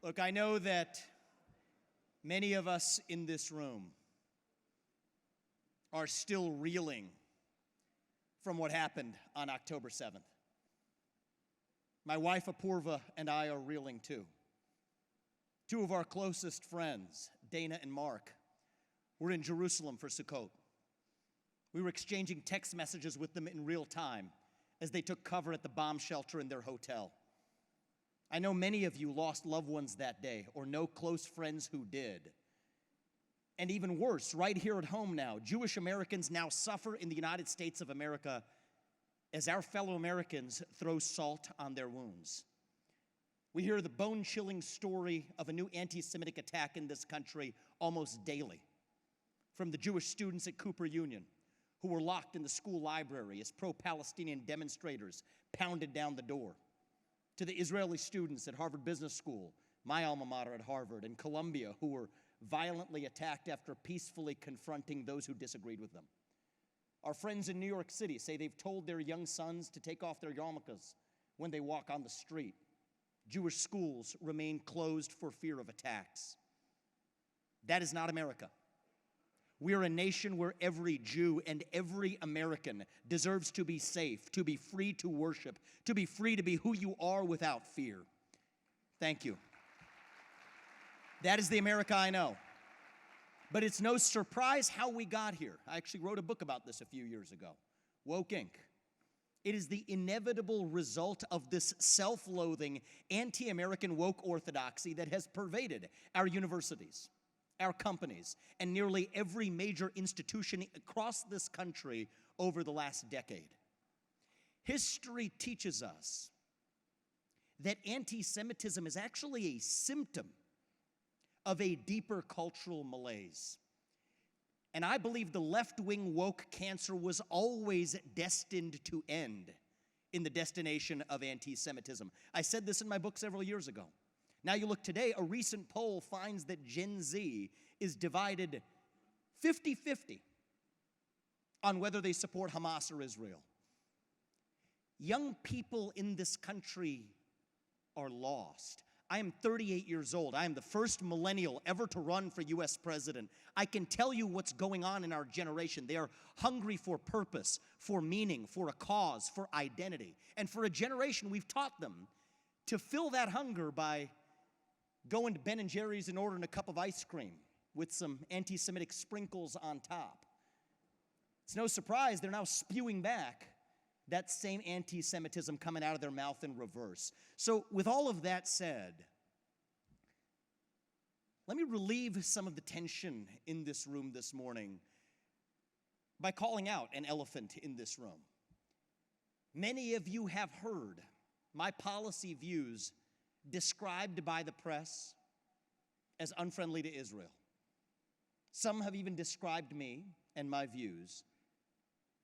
Look, I know that many of us in this room are still reeling from what happened on October 7th. My wife, Apurva, and I are reeling too. Two of our closest friends, Dana and Mark, were in Jerusalem for Sukkot. We were exchanging text messages with them in real time as they took cover at the bomb shelter in their hotel. I know many of you lost loved ones that day or know close friends who did. And even worse, right here at home now, Jewish Americans now suffer in the United States of America as our fellow Americans throw salt on their wounds. We hear the bone-chilling story of a new anti-Semitic attack in this country almost daily. From the Jewish students at Cooper Union, who were locked in the school library as pro-Palestinian demonstrators pounded down the door, to the Israeli students at Harvard Business School, my alma mater at Harvard, and Columbia, who were violently attacked after peacefully confronting those who disagreed with them. Our friends in New York City say they've told their young sons to take off their yarmulkes when they walk on the street. Jewish schools remain closed for fear of attacks. That is not America. We are a nation where every Jew and every American deserves to be safe, to be free to worship, to be free to be who you are without fear. Thank you. That is the America I know. But it's no surprise how we got here. I actually wrote a book about this a few years ago, Woke Inc. It is the inevitable result of this self-loathing, anti-American woke orthodoxy that has pervaded our universities, our companies, and nearly every major institution across this country over the last decade. History teaches us that anti-Semitism is actually a symptom of a deeper cultural malaise. And I believe the left-wing woke cancer was always destined to end in the destination of anti-Semitism. I said this in my book several years ago. Now you look today, a recent poll finds that Gen Z is divided 50-50 on whether they support Hamas or Israel. Young people in this country are lost. I am 38 years old. I am the first millennial ever to run for U.S. president. I can tell you what's going on in our generation. They are hungry for purpose, for meaning, for a cause, for identity. And for a generation, we've taught them to fill that hunger by going to Ben & Jerry's and ordering a cup of ice cream with some anti-Semitic sprinkles on top. It's no surprise they're now spewing back that same anti-Semitism coming out of their mouth in reverse. So with all of that said, let me relieve some of the tension in this room this morning by calling out an elephant in this room. Many of you have heard my policy views described by the press as unfriendly to Israel. Some have even described me and my views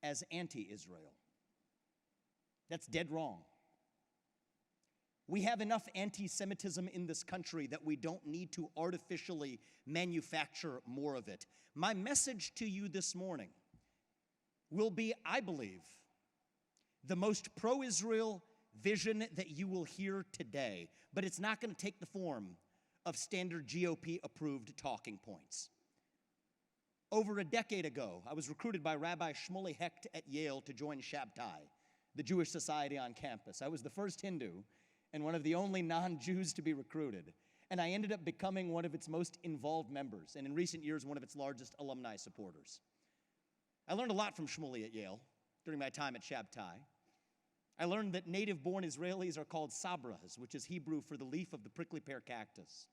as anti-Israel. That's dead wrong. We have enough anti-Semitism in this country that we don't need to artificially manufacture more of it. My message to you this morning will be, I believe, the most pro-Israel vision that you will hear today, but it's not going to take the form of standard GOP-approved talking points. Over a decade ago, I was recruited by Rabbi Shmuley Hecht at Yale to join Shabtai, the Jewish society on campus. I was the first Hindu and one of the only non-Jews to be recruited. And I ended up becoming one of its most involved members, and in recent years, one of its largest alumni supporters. I learned a lot from Shmuley at Yale during my time at Shabtai. I learned that native-born Israelis are called sabras, which is Hebrew for the leaf of the prickly pear cactus,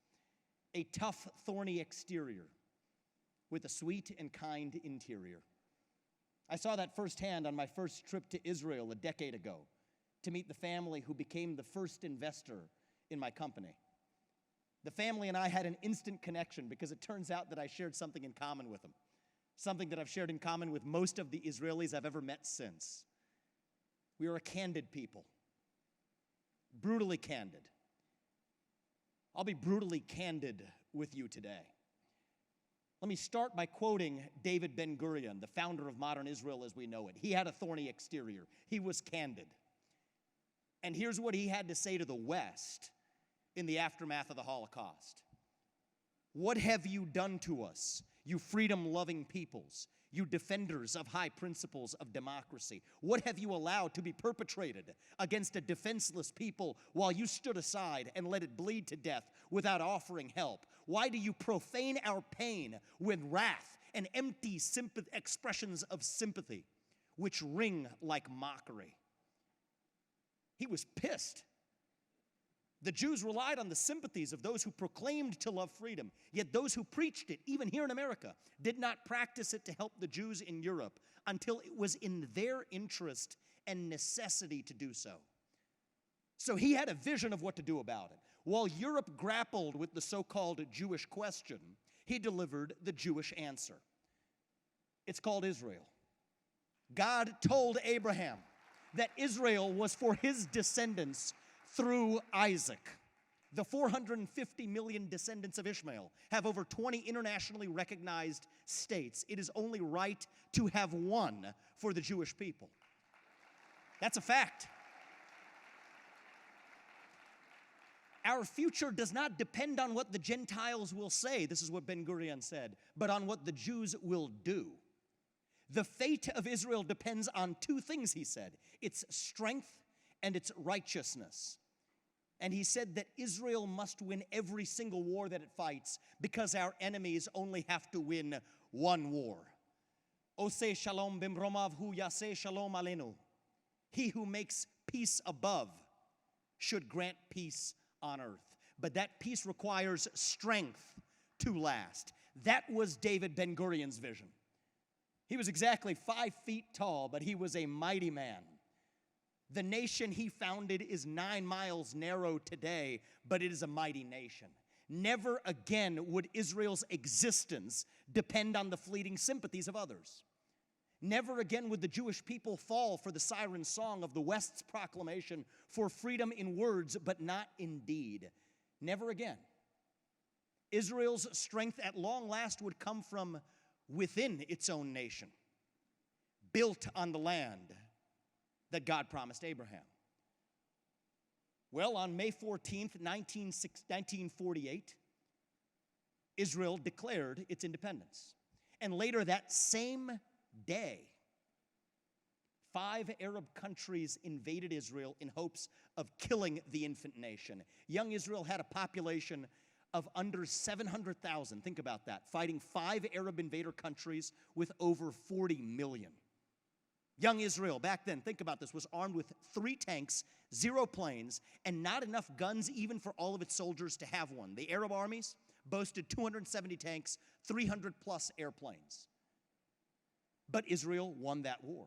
a tough, thorny exterior with a sweet and kind interior. I saw that firsthand on my first trip to Israel a decade ago to meet the family who became the first investor in my company. The family and I had an instant connection because it turns out that I shared something in common with them, something that I've shared in common with most of the Israelis I've ever met since. We are a candid people, brutally candid. I'll be brutally candid with you today. Let me start by quoting David Ben-Gurion, the founder of modern Israel as we know it. He had a thorny exterior. He was candid. And here's what he had to say to the West in the aftermath of the Holocaust. What have you done to us, you freedom-loving peoples, you defenders of high principles of democracy? What have you allowed to be perpetrated against a defenseless people while you stood aside and let it bleed to death without offering help? Why do you profane our pain with wrath and empty expressions of sympathy, which ring like mockery? He was pissed. The Jews relied on the sympathies of those who proclaimed to love freedom, yet those who preached it, even here in America, did not practice it to help the Jews in Europe until it was in their interest and necessity to do so. So he had a vision of what to do about it. While Europe grappled with the so-called Jewish question, he delivered the Jewish answer. It's called Israel. God told Abraham that Israel was for his descendants through Isaac. The 450 million descendants of Ishmael have over 20 internationally recognized states. It is only right to have one for the Jewish people. That's a fact. Our future does not depend on what the Gentiles will say, this is what Ben-Gurion said, but on what the Jews will do. The fate of Israel depends on two things, he said, its strength and its righteousness. And he said that Israel must win every single war that it fights because our enemies only have to win one war. Oseh shalom bimromav hu yaseh shalom alenu. He who makes peace above should grant peace on earth. But that peace requires strength to last. That was David Ben-Gurion's vision. He was exactly 5 feet tall, but he was a mighty man. The nation he founded is 9 miles narrow today, but it is a mighty nation. Never again would Israel's existence depend on the fleeting sympathies of others. Never again would the Jewish people fall for the siren song of the West's proclamation for freedom in words, but not in deed. Never again. Israel's strength at long last would come from within its own nation, built on the land that God promised Abraham. Well, on May 14th, 1948, Israel declared its independence. And later that same day, 5 Arab countries invaded Israel in hopes of killing the infant nation. Young Israel had a population of under 700,000. Think about that. Fighting 5 Arab invader countries with over 40 million. Young Israel, back then, think about this, was armed with 3 tanks, 0 planes, and not enough guns even for all of its soldiers to have one. The Arab armies boasted 270 tanks, 300 plus airplanes. But Israel won that war.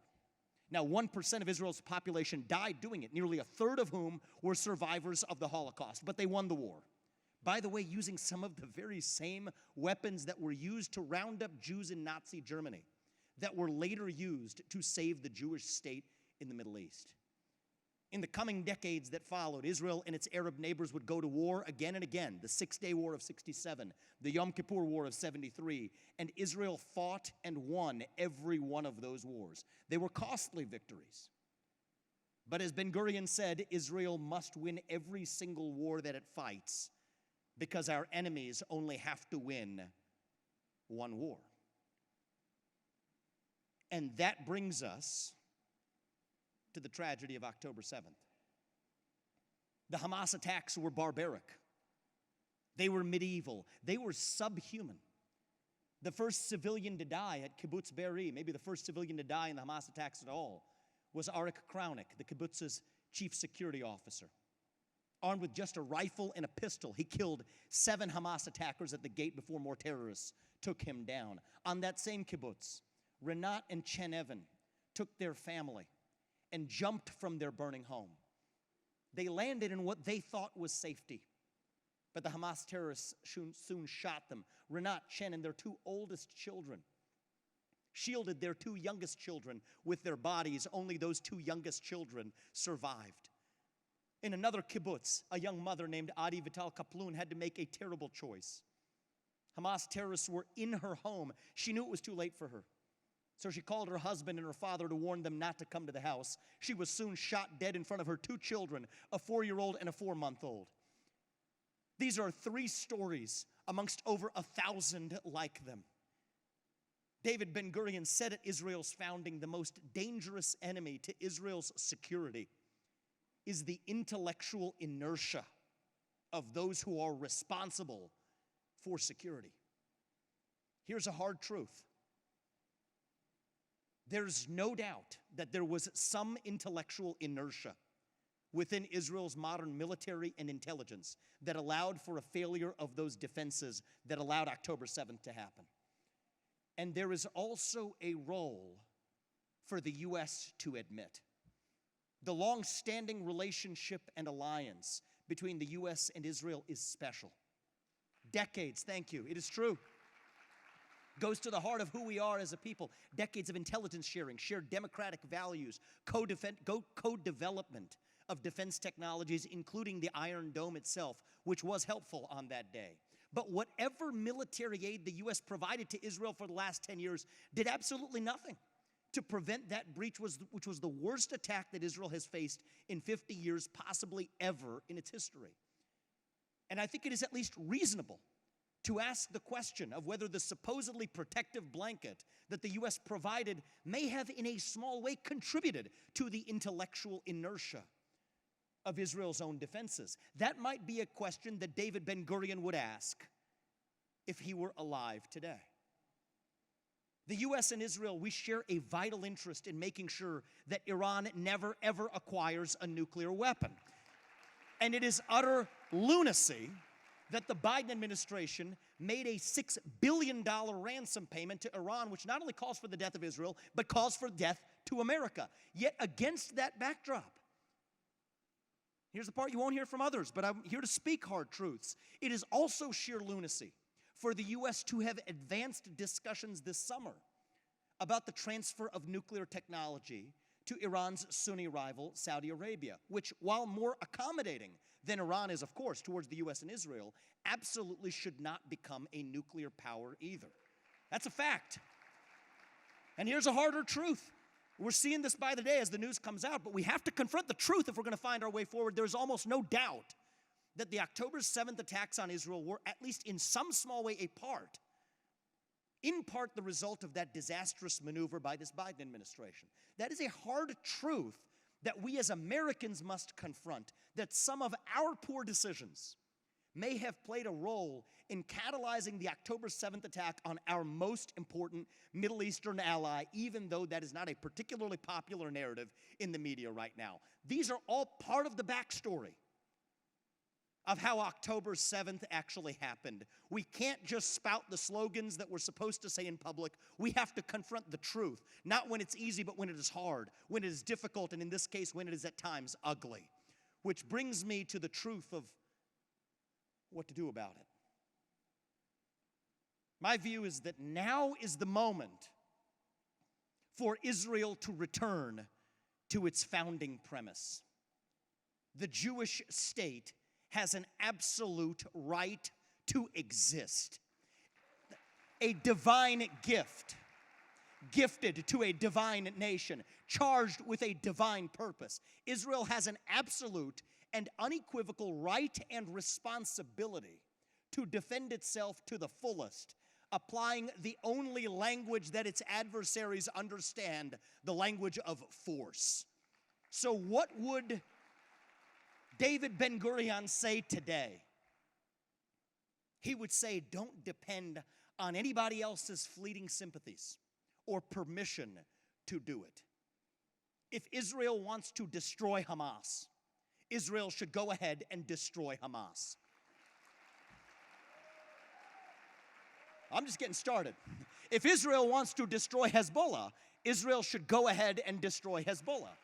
Now, 1% of Israel's population died doing it, nearly a third of whom were survivors of the Holocaust, but they won the war. By the way, using some of the very same weapons that were used to round up Jews in Nazi Germany, that were later used to save the Jewish state in the Middle East. In the coming decades that followed, Israel and its Arab neighbors would go to war again and again. The 6-Day War of 67, the Yom Kippur War of 73, and Israel fought and won every one of those wars. They were costly victories. But as Ben-Gurion said, Israel must win every single war that it fights because our enemies only have to win one war. And that brings us to the tragedy of October 7th. The Hamas attacks were barbaric. They were medieval. They were subhuman. The first civilian to die at Kibbutz Be'eri, maybe the first civilian to die in the Hamas attacks at all, was Arik Kraunik, the kibbutz's chief security officer. Armed with just a rifle and a pistol, he killed 7 Hamas attackers at the gate before more terrorists took him down. On that same kibbutz, Renat and Chen Evan took their family and jumped from their burning home. They landed in what they thought was safety, but the Hamas terrorists soon shot them. Renat, Chen, and their 2 oldest children shielded their 2 youngest children with their bodies. Only those 2 youngest children survived. In another kibbutz, a young mother named Adi Vital Kaplun had to make a terrible choice. Hamas terrorists were in her home. She knew it was too late for her. So she called her husband and her father to warn them not to come to the house. She was soon shot dead in front of her 2 children, a 4-year-old and a 4-month-old. These are 3 stories amongst over 1,000 like them. David Ben-Gurion said at Israel's founding, the most dangerous enemy to Israel's security is the intellectual inertia of those who are responsible for security. Here's a hard truth. There's no doubt that there was some intellectual inertia within Israel's modern military and intelligence that allowed for a failure of those defenses that allowed October 7th to happen. And there is also a role for the U.S. to admit. The long-standing relationship and alliance between the U.S. and Israel is special. Decades, thank you, it is true. Goes to the heart of who we are as a people. Decades of intelligence sharing, shared democratic values, co-development of defense technologies, including the Iron Dome itself, which was helpful on that day. But whatever military aid the U.S. provided to Israel for the last 10 years did absolutely nothing to prevent that breach, which was the worst attack that Israel has faced in 50 years, possibly ever in its history. And I think it is at least reasonable to ask the question of whether the supposedly protective blanket that the U.S. provided may have in a small way contributed to the intellectual inertia of Israel's own defenses. That might be a question that David Ben-Gurion would ask if he were alive today. The U.S. and Israel, we share a vital interest in making sure that Iran never, ever acquires a nuclear weapon. And it is utter lunacy that the Biden administration made a $6 billion ransom payment to Iran, which not only calls for the death of Israel, but calls for death to America. Yet against that backdrop, here's the part you won't hear from others, but I'm here to speak hard truths. It is also sheer lunacy for the U.S. to have advanced discussions this summer about the transfer of nuclear technology to Iran's Sunni rival, Saudi Arabia, which, while more accommodating than Iran is, of course, towards the U.S. and Israel, absolutely should not become a nuclear power either. That's a fact. And here's a harder truth. We're seeing this by the day as the news comes out, but we have to confront the truth if we're going to find our way forward. There's almost no doubt that the October 7th attacks on Israel were, at least in some small way, in part the result of that disastrous maneuver by this Biden administration. That is a hard truth that we as Americans must confront, that some of our poor decisions may have played a role in catalyzing the October 7th attack on our most important Middle Eastern ally, even though that is not a particularly popular narrative in the media right now. These are all part of the backstory of how October 7th actually happened. We can't just spout the slogans that we're supposed to say in public. We have to confront the truth, not when it's easy, but when it is hard, when it is difficult, and in this case, when it is at times ugly. Which brings me to the truth of what to do about it. My view is that now is the moment for Israel to return to its founding premise. The Jewish state has an absolute right to exist. A divine gift, gifted to a divine nation, charged with a divine purpose. Israel has an absolute and unequivocal right and responsibility to defend itself to the fullest, applying the only language that its adversaries understand, the language of force. So what would David Ben-Gurion say today? He would say, don't depend on anybody else's fleeting sympathies or permission to do it. If Israel wants to destroy Hamas, Israel should go ahead and destroy Hamas. I'm just getting started. If Israel wants to destroy Hezbollah, Israel should go ahead and destroy Hezbollah.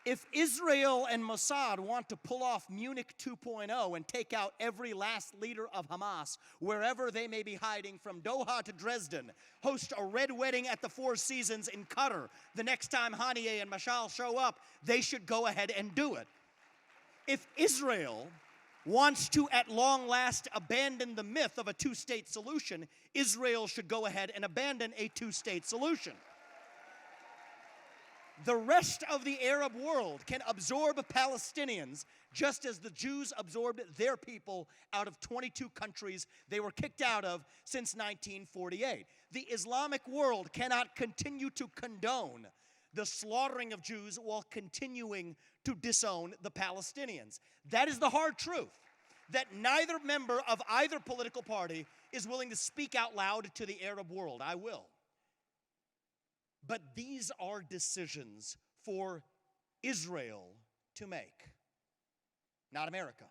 If Israel and Mossad want to pull off Munich 2.0 and take out every last leader of Hamas, wherever they may be hiding from Doha to Dresden, host a red wedding at the Four Seasons in Qatar the next time Haniyeh and Mashal show up, they should go ahead and do it. If Israel wants to, at long last, abandon the myth of a two-state solution, Israel should go ahead and abandon a two-state solution. The rest of the Arab world can absorb Palestinians just as the Jews absorbed their people out of 22 countries they were kicked out of since 1948. The Islamic world cannot continue to condone the slaughtering of Jews while continuing to disown the Palestinians. That is the hard truth, that neither member of either political party is willing to speak out loud to the Arab world. I will. But these are decisions for Israel to make, not America.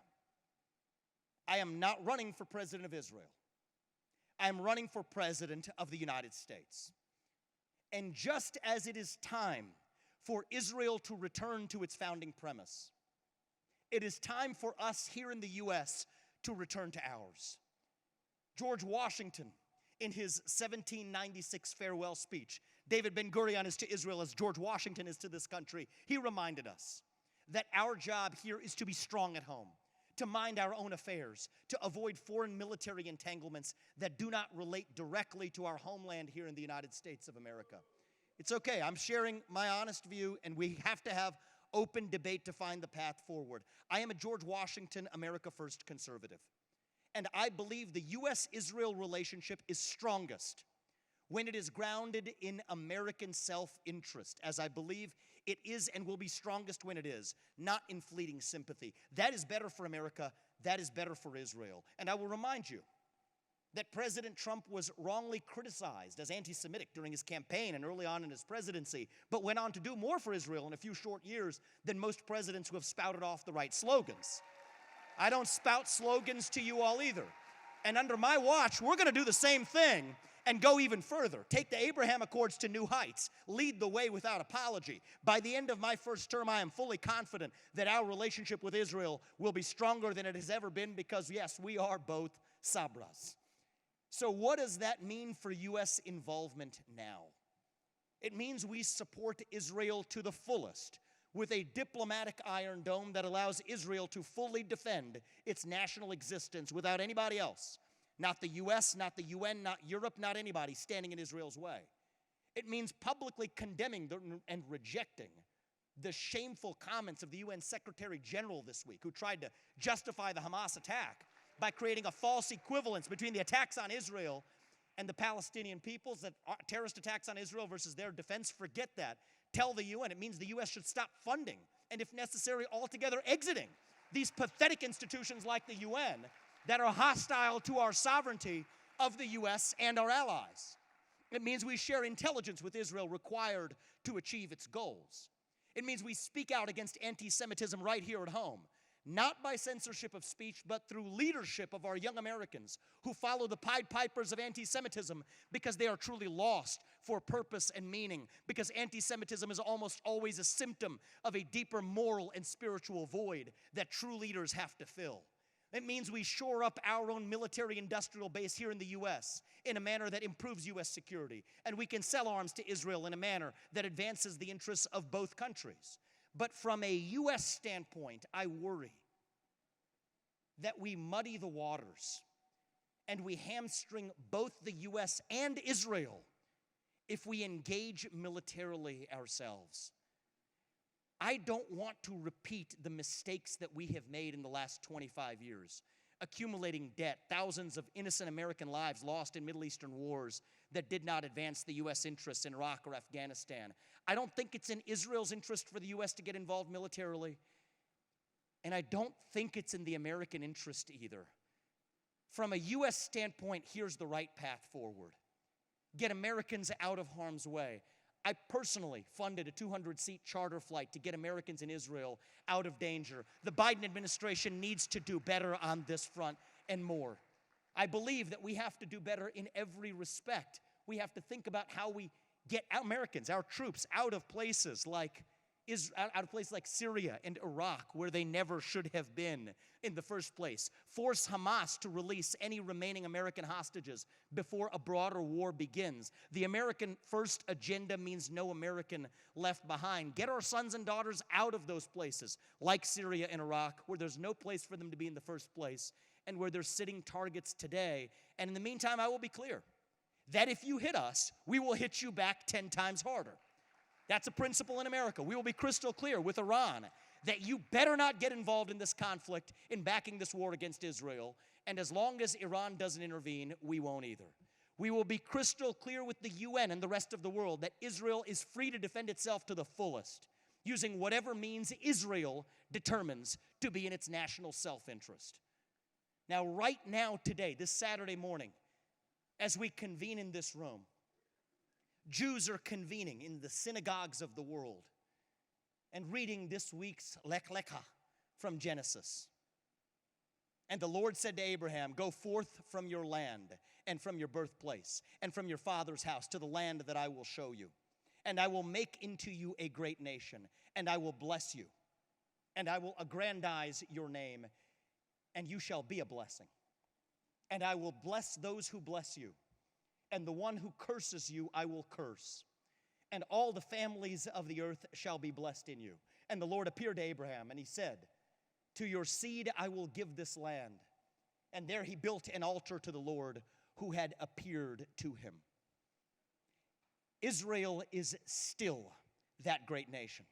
I am not running for president of Israel. I am running for president of the United States. And just as it is time for Israel to return to its founding premise, it is time for us here in the U.S. to return to ours. George Washington, in his 1796 farewell speech, David Ben-Gurion is to Israel as George Washington is to this country. He reminded us that our job here is to be strong at home, to mind our own affairs, to avoid foreign military entanglements that do not relate directly to our homeland here in the United States of America. It's okay, I'm sharing my honest view, and we have to have open debate to find the path forward. I am a George Washington, America First conservative. And I believe the U.S.-Israel relationship is strongest when it is grounded in American self-interest, as I believe it is and will be strongest when it is, not in fleeting sympathy. That is better for America. That is better for Israel. And I will remind you that President Trump was wrongly criticized as anti-Semitic during his campaign and early on in his presidency, but went on to do more for Israel in a few short years than most presidents who have spouted off the right slogans. I don't spout slogans to you all either. And under my watch, we're going to do the same thing and go even further. Take the Abraham Accords to new heights. Lead the way without apology. By the end of my first term, I am fully confident that our relationship with Israel will be stronger than it has ever been because, yes, we are both Sabras. So what does that mean for U.S. involvement now? It means we support Israel to the fullest with a diplomatic Iron Dome that allows Israel to fully defend its national existence without anybody else. Not the U.S., not the UN, not Europe, not anybody standing in Israel's way. It means publicly condemning and rejecting the shameful comments of the UN Secretary General this week, who tried to justify the Hamas attack by creating a false equivalence between the attacks on Israel and the Palestinian peoples, that terrorist attacks on Israel versus their defense. Forget that. Tell the UN it means the U.S. should stop funding and, if necessary, altogether exiting these pathetic institutions like the UN that are hostile to our sovereignty of the U.S. and our allies. It means we share intelligence with Israel required to achieve its goals. It means we speak out against anti-Semitism right here at home, not by censorship of speech, but through leadership of our young Americans who follow the Pied Pipers of anti-Semitism because they are truly lost for purpose and meaning, because anti-Semitism is almost always a symptom of a deeper moral and spiritual void that true leaders have to fill. It means we shore up our own military-industrial base here in the U.S. in a manner that improves U.S. security, and we can sell arms to Israel in a manner that advances the interests of both countries. But from a U.S. standpoint, I worry that we muddy the waters and we hamstring both the U.S. and Israel if we engage militarily ourselves. I don't want to repeat the mistakes that we have made in the last 25 years, accumulating debt, thousands of innocent American lives lost in Middle Eastern wars that did not advance the U.S. interests in Iraq or Afghanistan. I don't think it's in Israel's interest for the U.S. to get involved militarily, and I don't think it's in the American interest either. From a U.S. standpoint, here's the right path forward. Get Americans out of harm's way. I personally funded a 200-seat charter flight to get Americans in Israel out of danger. The Biden administration needs to do better on this front and more. I believe that we have to do better in every respect. We have to think about how we get Americans, our troops, out of places like Syria and Iraq, where they never should have been in the first place. Force Hamas to release any remaining American hostages before a broader war begins. The American first agenda means no American left behind. Get our sons and daughters out of those places, like Syria and Iraq, where there's no place for them to be in the first place, and where they're sitting targets today. And in the meantime, I will be clear that if you hit us, we will hit you back 10 times harder. That's a principle in America. We will be crystal clear with Iran that you better not get involved in this conflict in backing this war against Israel. And as long as Iran doesn't intervene, we won't either. We will be crystal clear with the UN and the rest of the world that Israel is free to defend itself to the fullest, using whatever means Israel determines to be in its national self-interest. Now, right now, today, this Saturday morning, as we convene in this room, Jews are convening in the synagogues of the world and reading this week's Lech Lecha from Genesis. And the Lord said to Abraham, "Go forth from your land and from your birthplace and from your father's house to the land that I will show you. And I will make into you a great nation, and I will bless you, and I will aggrandize your name, and you shall be a blessing. And I will bless those who bless you, and the one who curses you I will curse. And all the families of the earth shall be blessed in you." And the Lord appeared to Abraham, and he said, "To your seed I will give this land." And there he built an altar to the Lord who had appeared to him. Israel is still that great nation.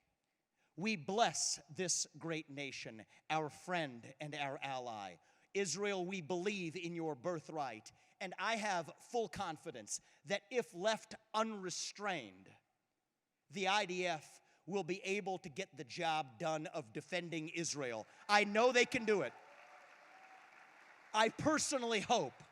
We bless this great nation, our friend and our ally. Israel, we believe in your birthright, and I have full confidence that if left unrestrained, the IDF will be able to get the job done of defending Israel. I know they can do it. I personally hope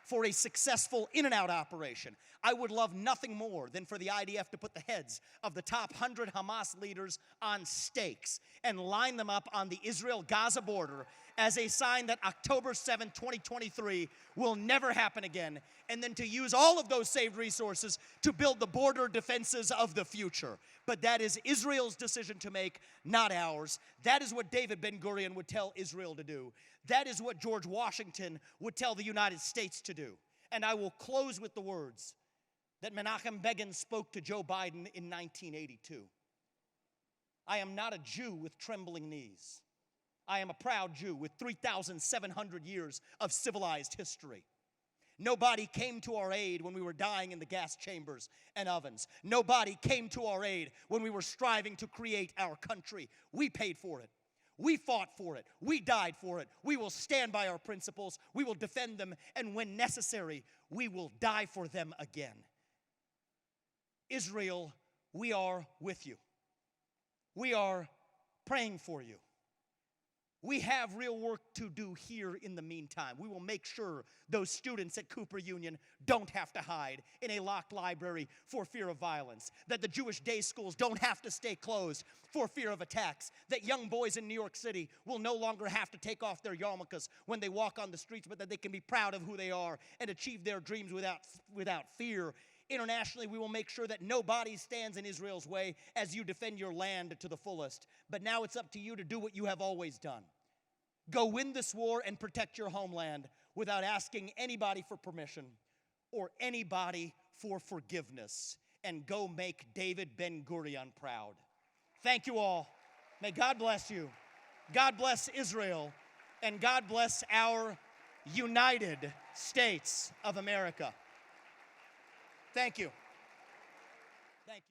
for a successful in-and-out operation. I would love nothing more than for the IDF to put the heads of the top 100 Hamas leaders on stakes and line them up on the Israel-Gaza border as a sign that October 7, 2023 will never happen again, and then to use all of those saved resources to build the border defenses of the future. But that is Israel's decision to make, not ours. That is what David Ben-Gurion would tell Israel to do. That is what George Washington would tell the United States to do. And I will close with the words that Menachem Begin spoke to Joe Biden in 1982. "I am not a Jew with trembling knees. I am a proud Jew with 3,700 years of civilized history. Nobody came to our aid when we were dying in the gas chambers and ovens. Nobody came to our aid when we were striving to create our country. We paid for it. We fought for it. We died for it. We will stand by our principles. We will defend them. And when necessary, we will die for them again. Israel, we are with you. We are praying for you. We have real work to do here in the meantime. We will make sure those students at Cooper Union don't have to hide in a locked library for fear of violence, that the Jewish day schools don't have to stay closed for fear of attacks, that young boys in New York City will no longer have to take off their yarmulkes when they walk on the streets, but that they can be proud of who they are and achieve their dreams without fear. Internationally, we will make sure that nobody stands in Israel's way as you defend your land to the fullest. But now it's up to you to do what you have always done. Go win this war and protect your homeland without asking anybody for permission or anybody for forgiveness. And go make David Ben-Gurion proud. Thank you all. May God bless you. God bless Israel. And God bless our United States of America. Thank you.